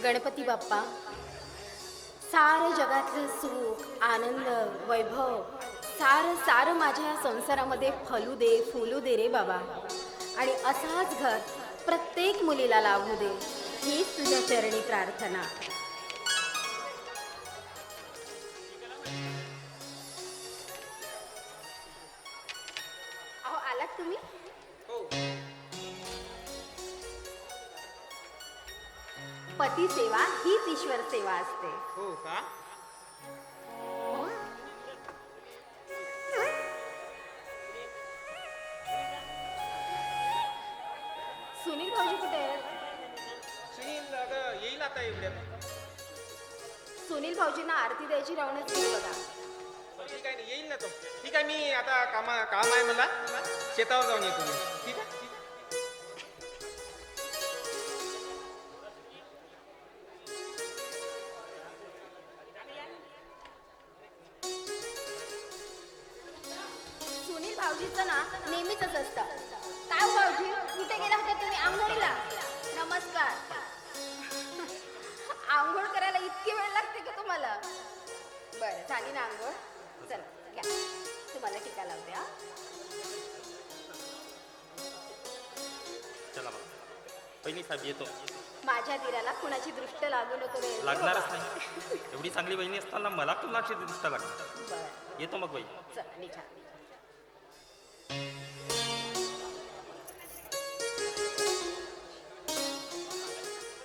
गणपती बाप्पा, सारं जगातलं सुख, आनंद, वैभव सारं सारं माझ्या या संसारामध्ये फलू दे, फुलू दे रे बाबा. आणि असाच घर प्रत्येक मुलीला लाभू दे, हीच तुझ्या चरणी प्रार्थना. अहो, आलात तुम्ही? हो. पती सेवा हीच ईश्वर सेवा असते. हो का? सुनील भाऊजी कुठे आहेत? सुनील आता येईल आता एवढ्यात. सुनील भाऊजींना आरती द्यायची राहूनच गेली बघा. ठीक आहे ना, येईल ना तो. ठीक आहे, मी आता काम आहे मला, शेतावर जाऊन येतो मी. ठीक आहे. सुनील भाऊजीचं ना नेहमीच असतं. काय हो भाऊजी, कुठे गेला होता तुम्ही? आंघोळीला? नमस्कार. आंघोळ करायला इतकी वेळ लागते का तुम्हाला? बरं, झाली ना आंघोळ? चला घ्या, तुम्हाला टीका लावते. हा, चला मग पहिली साहेब येतो. माझ्या दिराला कुणाची दृष्ट लागू नको रे. लागणारच नाही. एवढी चांगली बहिणी असताना मला कुणाची दृष्ट लागणार. बरं, येतो मग बाई. चला निघा.